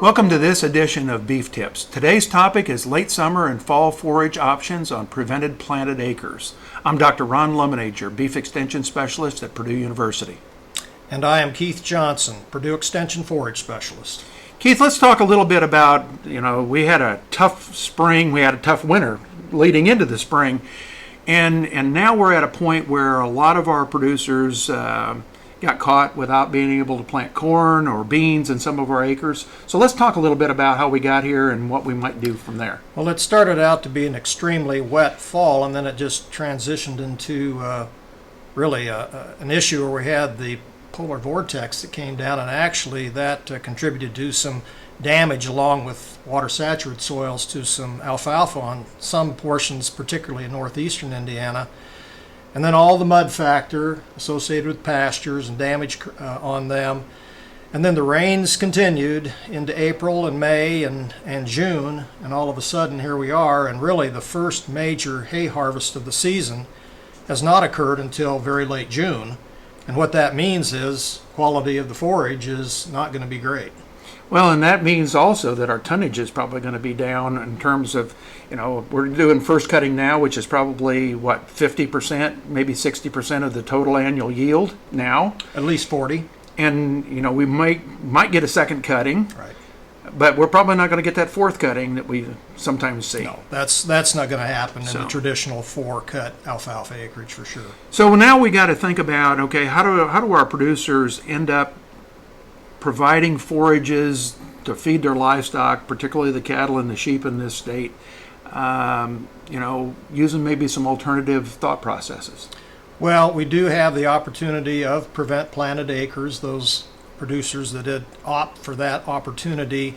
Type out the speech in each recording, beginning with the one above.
Welcome to this edition of Beef Tips. Today's topic is late summer and fall forage options on prevented planted acres. I'm Dr. Ron Lemonade, your beef extension specialist at Purdue University. And I am Keith Johnson, Purdue Extension Forage Specialist. Keith, let's talk a little bit about, we had a tough spring, we had a tough winter leading into the spring, and now we're at a point where a lot of our producers got caught without being able to plant corn or beans in some of our acres. So let's talk a little bit about how we got here and what we might do from there. Well, it started out to be an extremely wet fall, and then it just transitioned into an issue where we had the polar vortex that came down, and actually that contributed to some damage along with water-saturated soils to some alfalfa on some portions, particularly in northeastern Indiana. And then all the mud factor associated with pastures and damage on them. And then the rains continued into April and May and June, and all of a sudden here we are, and really the first major hay harvest of the season has not occurred until very late June. And what that means is quality of the forage is not going to be great. Well, and that means also that our tonnage is probably going to be down in terms of, we're doing first cutting now, which is probably, 50%, maybe 60% of the total annual yield now. At least 40. And, we might get a second cutting. Right. But we're probably not going to get that fourth cutting that we sometimes see. No, that's not going to happen in the traditional 4-cut alfalfa acreage for sure. So now we got to think about, okay, how do our producers end up providing forages to feed their livestock, particularly the cattle and the sheep in this state, using maybe some alternative thought processes? Well, we do have the opportunity of prevent planted acres, those producers that did opt for that opportunity.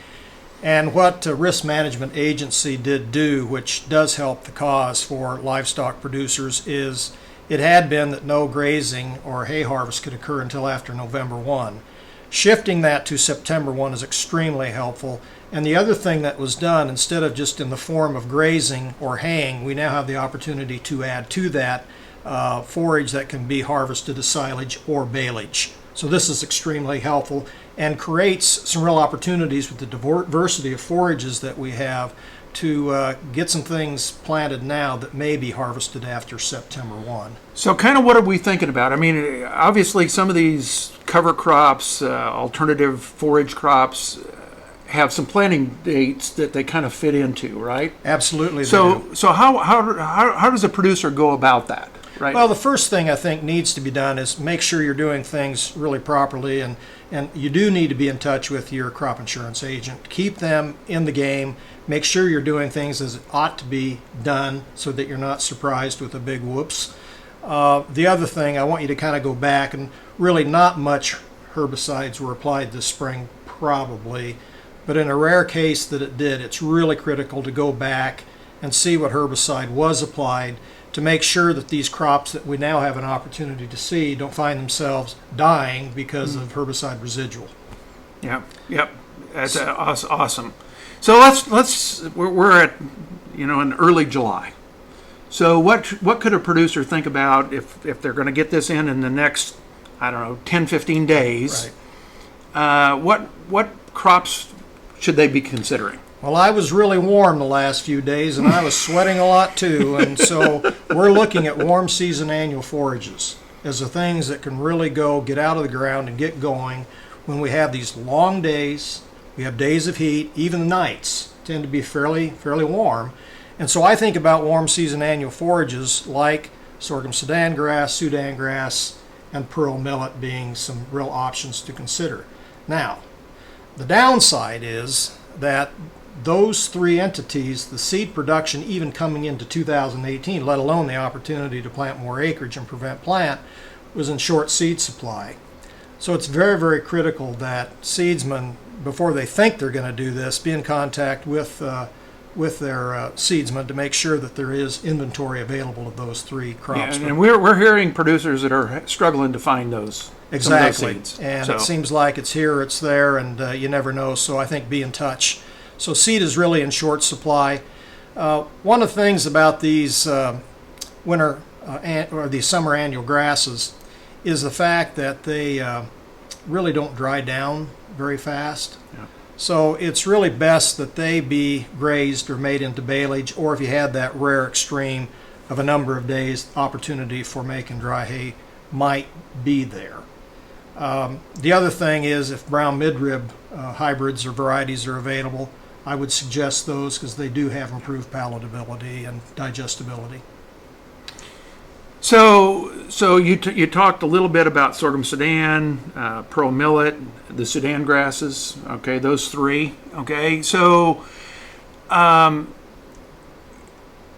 And what a risk management agency did do, which does help the cause for livestock producers, is it had been that no grazing or hay harvest could occur until after November 1. Shifting that to September 1 is extremely helpful. And the other thing that was done, instead of just in the form of grazing or haying, we now have the opportunity to add to that forage that can be harvested as silage or baleage. So this is extremely helpful and creates some real opportunities with the diversity of forages that we have to get some things planted now that may be harvested after September 1. So kind of what are we thinking about? I mean, obviously some of these cover crops, alternative forage crops, have some planting dates that they kind of fit into, right? Absolutely. So how does a producer go about that? Right. Well, the first thing I think needs to be done is make sure you're doing things really properly, and you do need to be in touch with your crop insurance agent. Keep them in the game. Make sure you're doing things as it ought to be done so that you're not surprised with a big whoops. The other thing, I want you to kind of go back, and really not much herbicides were applied this spring, probably, but in a rare case that it did, it's really critical to go back and see what herbicide was applied to make sure that these crops that we now have an opportunity to see don't find themselves dying because of herbicide residual. Yep. That's awesome. So we're at in early July. So what could a producer think about if they're going to get this in the next 10, 15 days? Right. What crops should they be considering? Well, I was really warm the last few days, and I was sweating a lot too, and so we're looking at warm season annual forages as the things that can really get out of the ground and get going when we have these long days. We have days of heat, even the nights tend to be fairly warm, and so I think about warm season annual forages like sorghum Sudan grass, and pearl millet being some real options to consider. Now, the downside is that those three entities, the seed production even coming into 2018, let alone the opportunity to plant more acreage and prevent plant, was in short seed supply. So it's very, very critical that seedsmen, before they think they're going to do this, be in contact with their seedsmen to make sure that there is inventory available of those three crops. Yeah, and we're hearing producers that are struggling to find those. Exactly. Those seeds. And it seems like it's here, it's there, and you never know. So I think be in touch. So seed is really in short supply. One of the things about these winter or these summer annual grasses is the fact that they really don't dry down very fast. Yeah. So it's really best that they be grazed or made into baleage, or if you had that rare extreme of a number of days, opportunity for making dry hay might be there. The other thing is if brown midrib hybrids or varieties are available, I would suggest those because they do have improved palatability and digestibility. So you talked a little bit about sorghum Sudan, pearl millet, the Sudan grasses. Okay, those three. Okay, so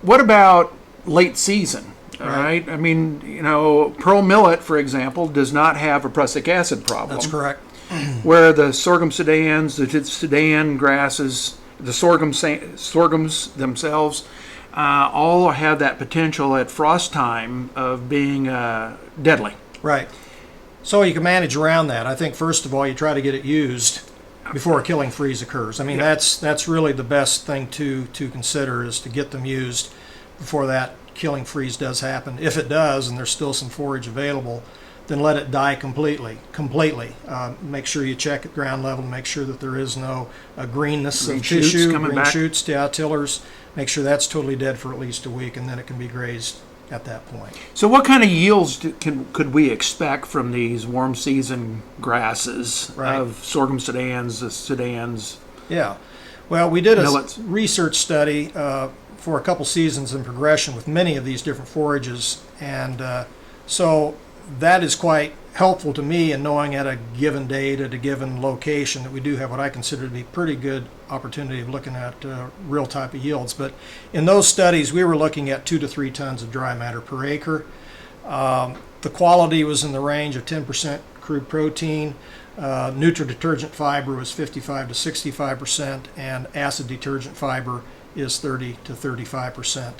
what about late season? All right. I mean, pearl millet, for example, does not have a prussic acid problem. That's correct. Where the sorghum Sudans, the Sudan grasses, the sorghums themselves, all have that potential at frost time of being deadly. Right. So you can manage around that. I think first of all you try to get it used before a killing freeze occurs. I mean that's really the best thing to consider is to get them used before that killing freeze does happen. If it does and there's still some forage available, then let it die completely. Make sure you check at ground level to make sure that there is no greenness Green of shoots tissue, coming green back. shoots, tillers. Make sure that's totally dead for at least a week, and then it can be grazed at that point. So what kind of yields could we expect from these warm season grasses Right. of sorghum Sudans, the Sudans? Yeah. Well, we did a Millets. research study for a couple seasons in progression with many of these different forages, and so that is quite helpful to me in knowing at a given date at a given location that we do have what I consider to be pretty good opportunity of looking at real type of yields. But in those studies, we were looking at 2 to 3 tons of dry matter per acre. The quality was in the range of 10% crude protein. Nutrient-detergent fiber was 55 to 65%, and acid detergent fiber is 30 to 35%.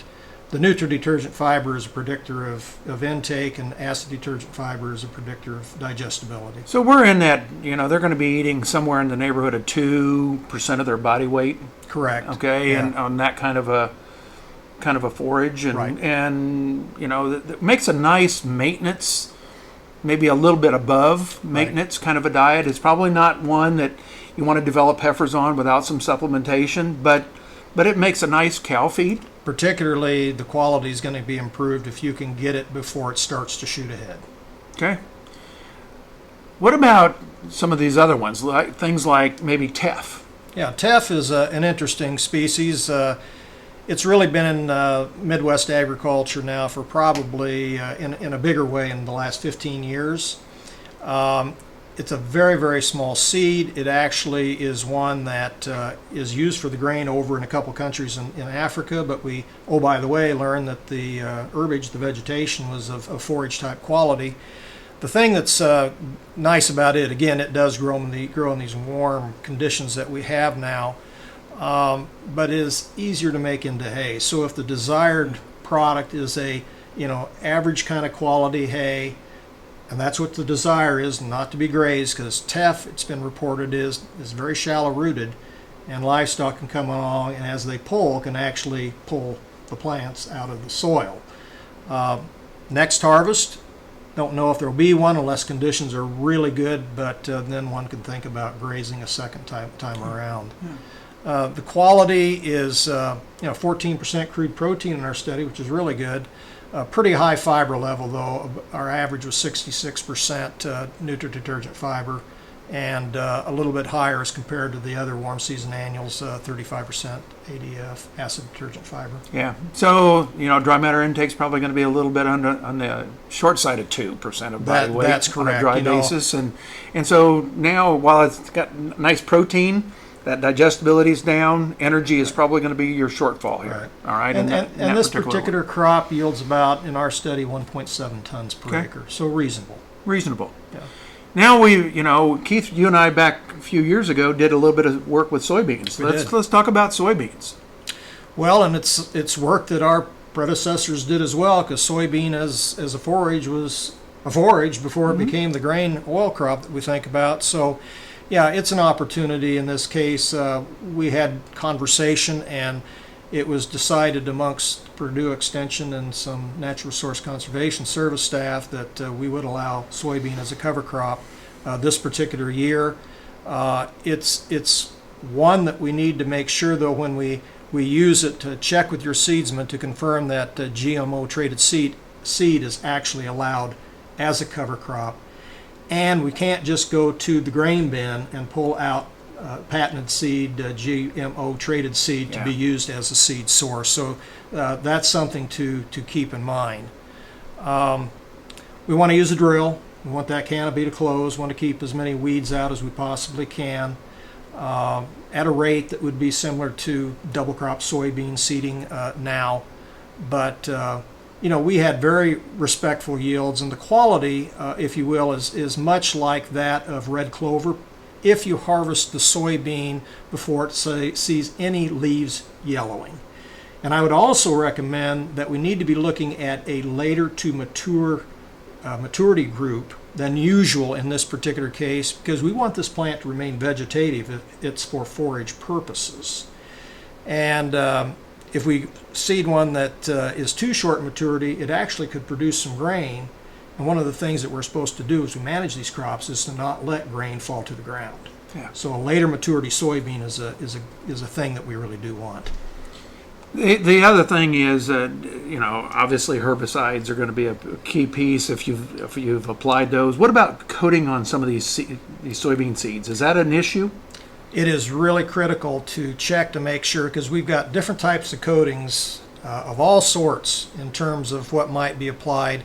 The nutrient-detergent fiber is a predictor of intake, and acid detergent fiber is a predictor of digestibility. So we're in that, they're going to be eating somewhere in the neighborhood of 2% of their body weight. Correct. Okay, Yeah. and on that kind of a forage, and Right. that makes a nice maintenance, maybe a little bit above maintenance kind of a diet. It's probably not one that you want to develop heifers on without some supplementation, but it makes a nice cow feed. Particularly, the quality is going to be improved if you can get it before it starts to shoot ahead. Okay. What about some of these other ones, like things like maybe teff? Yeah, teff is an interesting species. It's really been in Midwest agriculture now for probably, in a bigger way, in the last 15 years. It's a very, very small seed. It actually is one that is used for the grain over in a couple countries in Africa, but we, by the way, learned that the herbage, the vegetation, was of forage type quality. The thing that's nice about it, again, it does grow in these warm conditions that we have now, but it is easier to make into hay. So if the desired product is a average kind of quality hay, and that's what the desire is, not to be grazed, because teff, it's been reported, is very shallow rooted, and livestock can come along and as they pull, can actually pull the plants out of the soil. Next harvest, don't know if there'll be one unless conditions are really good, but then one could think about grazing a second time around. The quality is 14% crude protein in our study, which is really good. Pretty high fiber level, though. Our average was 66% nutrient-detergent fiber, and a little bit higher as compared to the other warm season annuals, 35% ADF, acid detergent fiber. Yeah. So, dry matter intake's probably going to be a little bit on the short side of 2% of body weight That's on a correct, dry basis. And so now, while it's got nice protein, that digestibility is down, energy is probably going to be your shortfall here. Right. All right. And that this particular particular crop yields about, in our study, 1.7 tons per Okay. acre, so reasonable. reasonable. Yeah. Now Keith, you and I back a few years ago did a little bit of work with soybeans. Let's talk about soybeans. Well, and it's work that our predecessors did as well, because soybean as a forage was a forage before it became the grain oil crop that we think about. So, yeah, it's an opportunity. In this case, we had conversation, and it was decided amongst Purdue Extension and some Natural Resource Conservation Service staff that we would allow soybean as a cover crop this particular year. It's One that we need to make sure, though, when we use it, to check with your seedsman to confirm that GMO traded seed is actually allowed as a cover crop. And we can't just go to the grain bin and pull out patented seed, GMO traded seed to be used as a seed source. So that's something to keep in mind. We want to use a drill. We want that canopy to close. We want to keep as many weeds out as we possibly can at a rate that would be similar to double crop soybean seeding now. But we had very respectful yields, and the quality, if you will, is much like that of red clover if you harvest the soybean before it sees any leaves yellowing. And I would also recommend that we need to be looking at a later to mature maturity group than usual in this particular case, because we want this plant to remain vegetative if it's for forage purposes. And if we seed one that is too short maturity, it actually could produce some grain. And one of the things that we're supposed to do as we manage these crops is to not let grain fall to the ground. Yeah. So a later maturity soybean is a thing that we really do want. The other thing is, obviously herbicides are going to be a key piece if you've applied those. What about coating on some of these soybean seeds? Is that an issue? It is really critical to check to make sure, because we've got different types of coatings of all sorts in terms of what might be applied.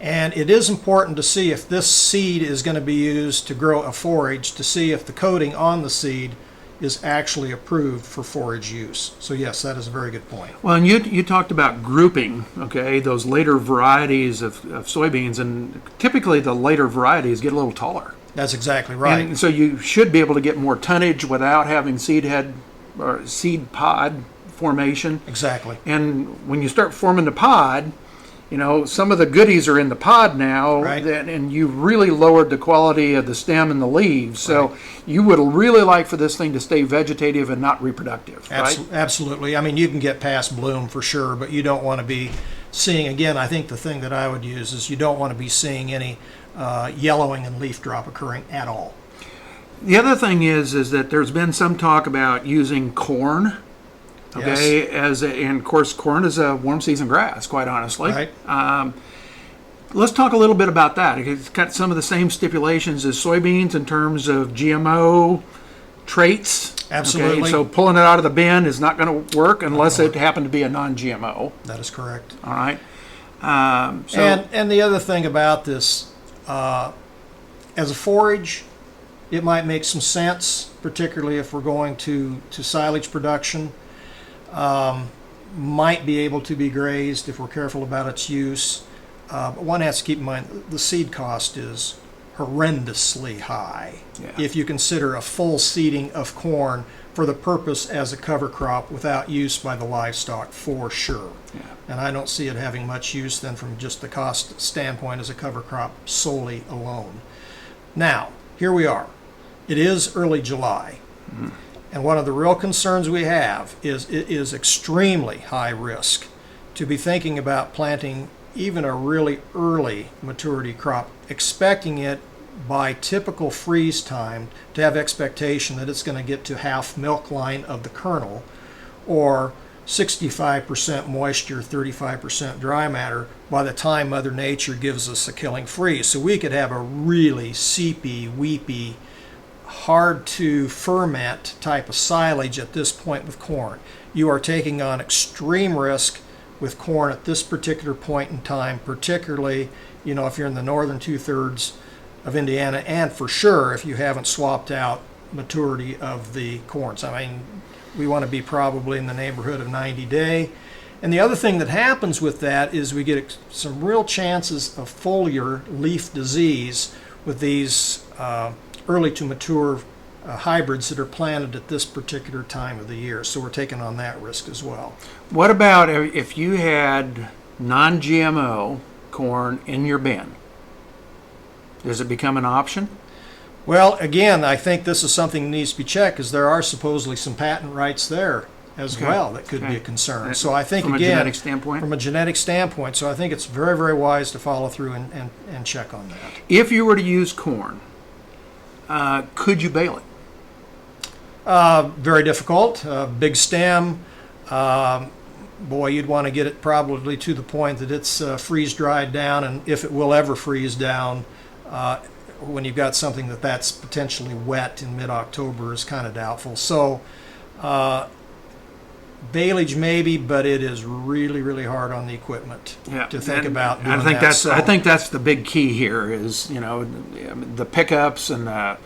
And it is important to see if this seed is going to be used to grow a forage, to see if the coating on the seed is actually approved for forage use. So yes, that is a very good point. Well, and you talked about grouping, okay, those later varieties of soybeans, and typically the later varieties get a little taller. That's exactly right. And so you should be able to get more tonnage without having seed head or seed pod formation. Exactly. And when you start forming the pod, some of the goodies are in the pod now, right, and you've really lowered the quality of the stem and the leaves. So right, you would really like for this thing to stay vegetative and not reproductive, right? Absolutely. I mean, you can get past bloom for sure, but you don't want to be seeing, again, I think the thing that I would use is you don't want to be seeing any yellowing and leaf drop occurring at all. The other thing is that there's been some talk about using corn. Okay, Yes. And of course, corn is a warm season grass, quite honestly. Right. Let's talk a little bit about that. It's got some of the same stipulations as soybeans in terms of GMO traits. Absolutely. Okay? So pulling it out of the bin is not going to work unless it happened to be a non-GMO. That is correct. All right. And the other thing about this, as a forage, it might make some sense, particularly if we're going to silage production. Might be able to be grazed if we're careful about its use. But one has to keep in mind the seed cost is horrendously high. Yeah. If you consider a full seeding of corn for the purpose as a cover crop without use by the livestock, for sure. Yeah. And I don't see it having much use then from just the cost standpoint as a cover crop solely alone. Now, here we are. It is early July. Mm-hmm. And one of the real concerns we have is it is extremely high risk to be thinking about planting even a really early maturity crop, expecting it by typical freeze time to have expectation that it's going to get to half milk line of the kernel, or 65% moisture, 35% dry matter by the time Mother Nature gives us a killing freeze. So we could have a really seepy, weepy, hard to ferment type of silage at this point with corn. You are taking on extreme risk with corn at this particular point in time, particularly, if you're in the northern 2/3 of Indiana, and for sure if you haven't swapped out maturity of the corns. I mean, we want to be probably in the neighborhood of 90 day. And the other thing that happens with that is we get some real chances of foliar leaf disease with these early to mature hybrids that are planted at this particular time of the year. So we're taking on that risk as well. What about if you had non-GMO corn in your bin? Does it become an option? Well, again, I think this is something that needs to be checked, because there are supposedly some patent rights there as well that could be a concern. So I think, from again, a genetic standpoint? From a genetic standpoint. So I think it's very, very wise to follow through and check on that. If you were to use corn, could you bale it? Very difficult. Big stem. Boy, you'd want to get it probably to the point that it's freeze dried down, and if it will ever freeze down, when you've got something that's potentially wet in mid-October is kind of doubtful. So baleage maybe, but it is really, really hard on the equipment to think about doing that. I think that's the big key here is, the pickups and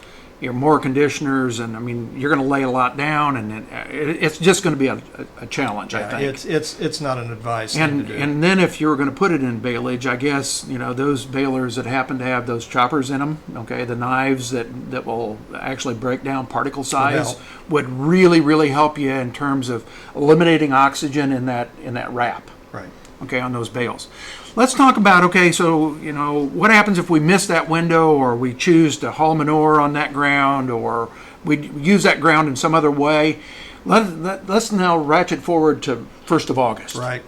your more conditioners, and I mean, you're going to lay a lot down, and it's just going to be a challenge, I think. It's not an advice thing to do. And then if you're going to put it in baleage, I guess, those balers that happen to have those choppers in them, okay, the knives that will actually break down particle size would really, really help you in terms of eliminating oxygen in that wrap. Right. Okay, on those bales. Let's talk about, okay, so, what happens if we miss that window, or we choose to haul manure on that ground, or we use that ground in some other way? Let's now ratchet forward to 1st of August. Right.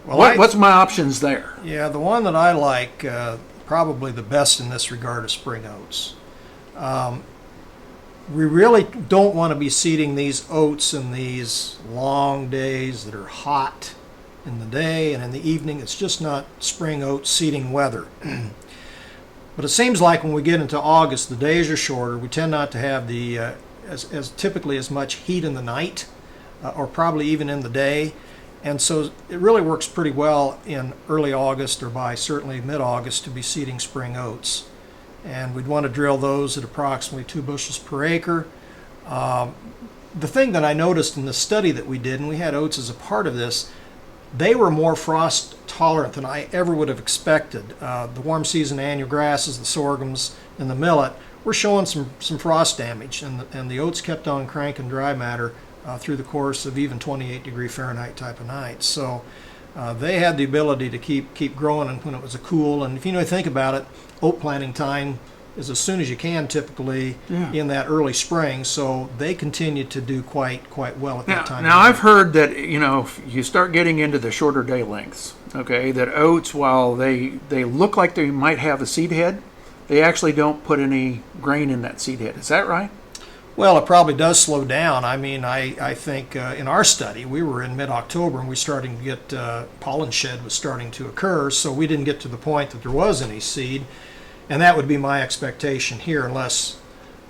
Well, what's my options there? Yeah, the one that I like, probably the best in this regard, is spring oats. We really don't want to be seeding these oats in these long days that are hot in the day and in the evening. It's just not spring oat seeding weather. But it seems like when we get into August, the days are shorter. We tend not to have the as typically as much heat in the night, or probably even in the day, and so it really works pretty well in early August, or by certainly mid-August, to be seeding spring oats. And we'd want to drill those at approximately 2 bushels per acre. The thing that I noticed in the study that we did, and we had oats as a part of this, they were more frost tolerant than I ever would have expected. The warm season annual grasses, the sorghums, and the millet were showing some frost damage, and the oats kept on cranking dry matter through the course of even 28 degree Fahrenheit type of nights. So they had the ability to keep growing, and when it was a cool. And if you think about it, oat planting time is as soon as you can, typically in that early spring. So they continue to do quite well at that time. Now I've heard that if you start getting into the shorter day lengths, okay, that oats, while they look like they might have a seed head, they actually don't put any grain in that seed head. Is that right? Well, it probably does slow down. I mean, I think in our study, we were in mid-October, and we starting to get pollen shed was starting to occur, so we didn't get to the point that there was any seed. And that would be my expectation here, unless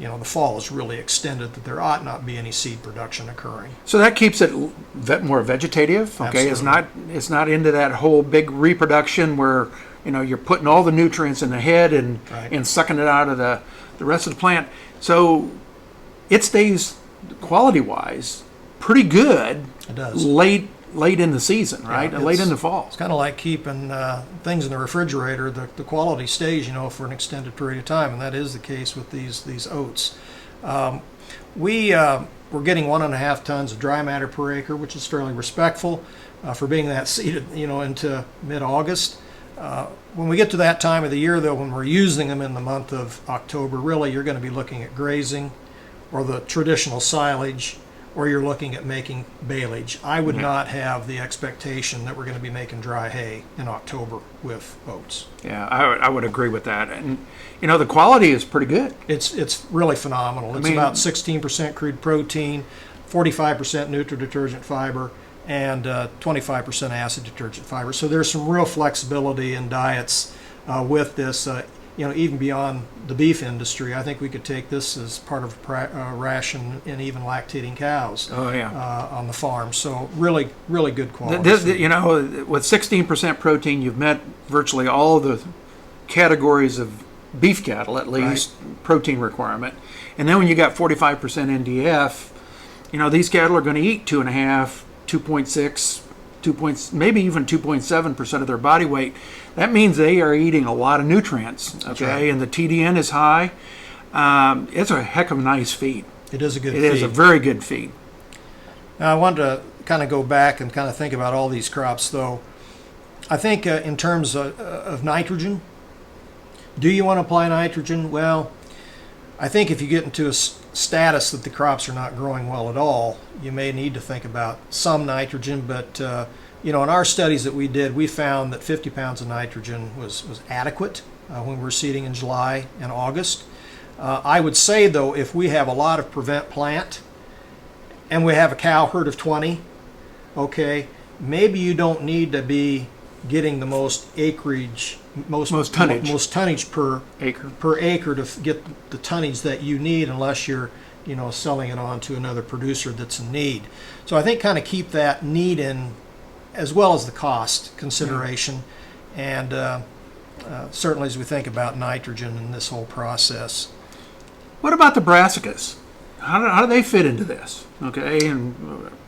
the fall is really extended, that there ought not be any seed production occurring. So that keeps it more vegetative. Okay, Absolutely. It's not into that whole big reproduction where you're putting all the nutrients in the head and sucking it out of the rest of the plant. So it stays quality-wise pretty good. It does. Late in the season, right? Late in the fall. It's kind of like keeping things in the refrigerator. The quality stays, for an extended period of time, and that is the case with these oats. We're getting 1.5 tons of dry matter per acre, which is fairly respectful for being that seeded, into mid-August. When we get to that time of the year, though, when we're using them in the month of October, really you're going to be looking at grazing, or the traditional silage, or you're looking at making baleage. I would not have the expectation that we're going to be making dry hay in October with oats. Yeah, I would agree with that. And the quality is pretty good. It's really phenomenal. It's about 16% crude protein, 45% nutrient-detergent fiber, and 25% acid detergent fiber. So there's some real flexibility in diets with this. Even beyond the beef industry, I think we could take this as part of a ration in even lactating cows. On the farm. So really, really good quality. With 16% protein, you've met virtually all of the categories of beef cattle, at least, protein requirement. And then when you got 45% NDF, these cattle are going to eat 2.5, 2.6, maybe even 2.7% of their body weight. That means they are eating a lot of nutrients, okay? Right. And the TDN is high. It's a heck of a nice feed. It is a good feed. It is a very good feed. Now, I wanted to kind of go back and kind of think about all these crops, though. I think in terms of nitrogen, do you want to apply nitrogen? Well, I think if you get into a status that the crops are not growing well at all, you may need to think about some nitrogen, but in our studies that we did, we found that 50 pounds of nitrogen was adequate when we were seeding in July and August. I would say, though, if we have a lot of prevent plant and we have a cow herd of 20, okay, maybe you don't need to be getting the most acreage, Most tonnage. most tonnage per acre. to get the tonnage that you need, unless you're, selling it on to another producer that's in need. So I think kind of keep that need in, as well as the cost consideration, and certainly as we think about nitrogen in this whole process. What about the brassicas? How do they fit into this? Okay, and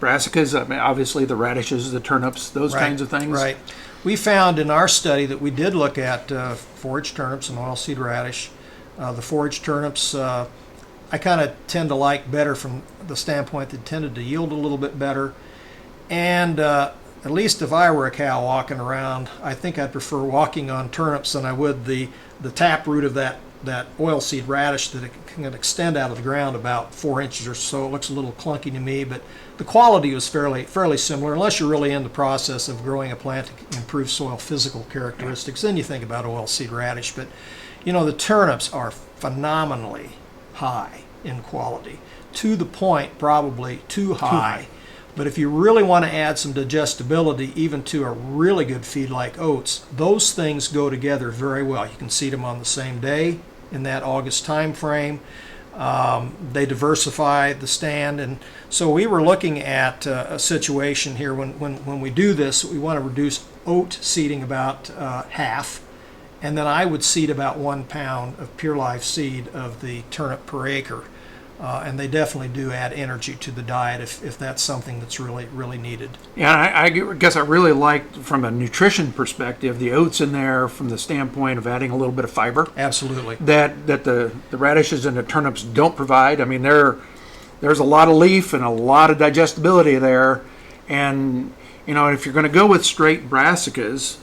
brassicas, I mean, obviously the radishes, the turnips, those kinds of things. Right. We found in our study that we did look at forage turnips and oilseed radish. The forage turnips, I kind of tend to like better from the standpoint that tended to yield a little bit better. And at least if I were a cow walking around, I think I'd prefer walking on turnips than I would the taproot of that oilseed radish that it can extend out of the ground about 4 inches or so. It looks a little clunky to me, but the quality was fairly similar, unless you're really in the process of growing a plant to improve soil physical characteristics. Then you think about oilseed radish. But the turnips are phenomenally high in quality, to the point probably too high. But if you really want to add some digestibility even to a really good feed like oats, those things go together very well. You can seed them on the same day in that August time frame. They diversify the stand, and so we were looking at a situation here when we do this. We want to reduce oat seeding about half, and then I would seed about 1 pound of pure life seed of the turnip per acre. And they definitely do add energy to the diet if that's something that's really needed. Yeah, I guess I really liked, from a nutrition perspective, the oats in there from the standpoint of adding a little bit of fiber. Absolutely. That the radishes and the turnips don't provide. I mean, there's a lot of leaf and a lot of digestibility there. And, if you're going to go with straight brassicas,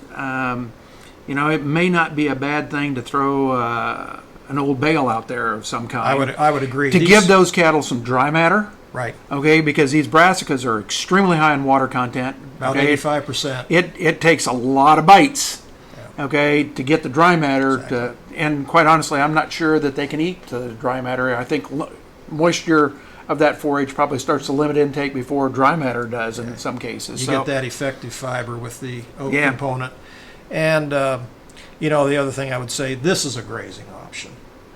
it may not be a bad thing to throw an old bale out there of some kind. I would agree. To give those cattle some dry matter. Right. Okay, because these brassicas are extremely high in water content. About 85%. It takes a lot of bites, okay, to get the dry matter. Exactly. And quite honestly, I'm not sure that they can eat the dry matter. I think moisture of that forage probably starts to limit intake before dry matter does in some cases. You get that effective fiber with the oat Yeah. component. And, the other thing I would say, this is a grazing option.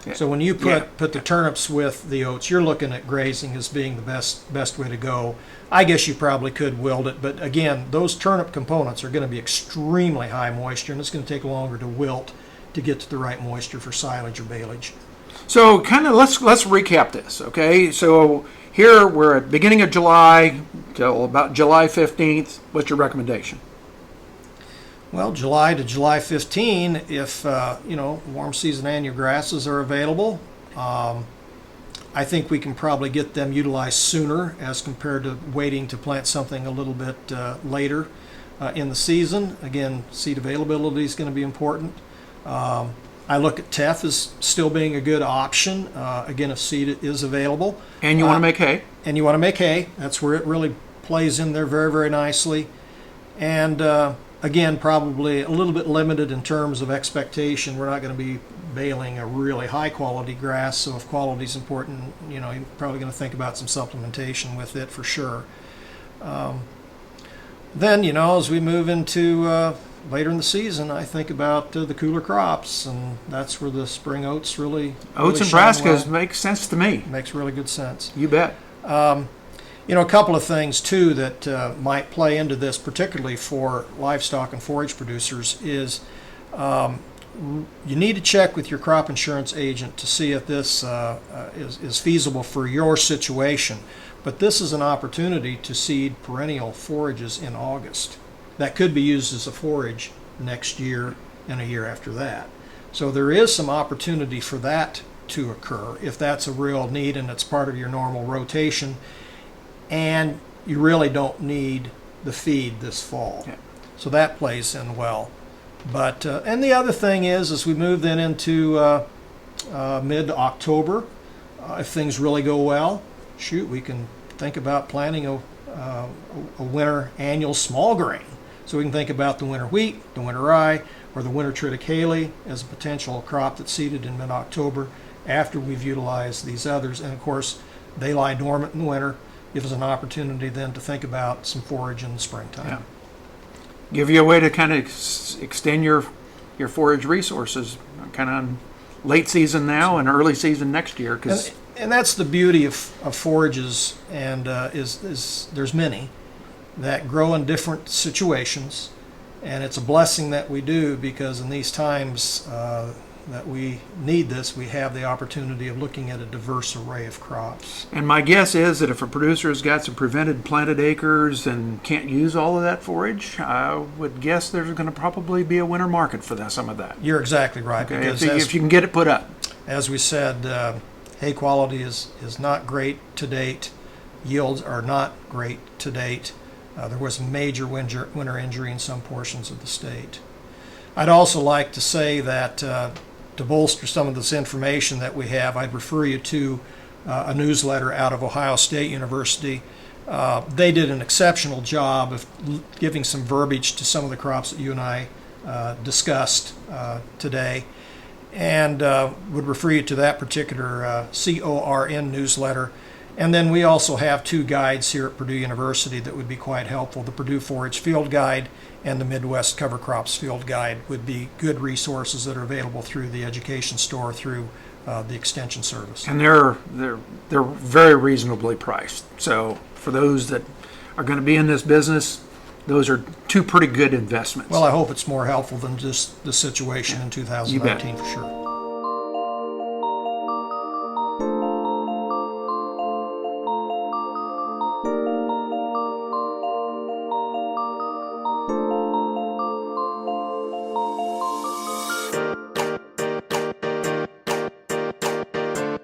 Yeah. So when you put the turnips with the oats, you're looking at grazing as being the best way to go. I guess you probably could wilt it, but again, those turnip components are going to be extremely high moisture, and it's going to take longer to wilt to get to the right moisture for silage or baleage. So kind of let's recap this, okay? So here we're at the beginning of July till about July 15th. What's your recommendation? Well, July to July 15, if warm season annual grasses are available, I think we can probably get them utilized sooner as compared to waiting to plant something a little bit later in the season. Again, seed availability is going to be important. I look at Teff as still being a good option, again, if seed is available. And you want to make hay. And you want to make hay. That's where it really plays in there very, very nicely. And again, probably a little bit limited in terms of expectation. We're not going to be baling a really high quality grass, so if quality is important, you're probably going to think about some supplementation with it for sure. Then, as we move into later in the season, I think about the cooler crops, and that's where the spring oats really Oats and shine brassicas well. make sense to me. Makes really good sense. You bet. A couple of things too that might play into this, particularly for livestock and forage producers, is you need to check with your crop insurance agent to see if this is feasible for your situation. But this is an opportunity to seed perennial forages in August. That could be used as a forage next year and a year after that. So there is some opportunity for that to occur if that's a real need and it's part of your normal rotation. And you really don't need the feed this fall. Yeah. So that plays in well. But and the other thing is, as we move then into mid-October, if things really go well, we can think about planting a winter annual small grain. So we can think about the winter wheat, the winter rye, or the winter triticale as a potential crop that's seeded in mid-October after we've utilized these others. And of course, they lie dormant in the winter. gives us an opportunity then to think about some forage in the springtime. Yeah. Give you a way to kind of extend your forage resources, kind of on late season now and early season next year. And that's the beauty of forages, and is there's many that grow in different situations, and it's a blessing that we do, because in these times that we need this, we have the opportunity of looking at a diverse array of crops. And my guess is that if a producer's got some prevented planted acres and can't use all of that forage, I would guess there's going to probably be a winter market for some of that. You're exactly right. Okay, Because if you can get it put up. as we said, hay quality is not great to date. Yields are not great to date. There was a major winter injury in some portions of the state. I'd also like to say that to bolster some of this information that we have, I'd refer you to a newsletter out of Ohio State University. They did an exceptional job of giving some verbiage to some of the crops that you and I discussed today, and would refer you to that particular CORN newsletter. And then we also have two guides here at Purdue University that would be quite helpful. The Purdue Forage Field Guide and the Midwest Cover Crops Field Guide would be good resources that are available through the education store, through the Extension Service. And they're very reasonably priced. So for those that are going to be in this business, those are two pretty good investments. Well, I hope it's more helpful than just the situation in 2019 for sure.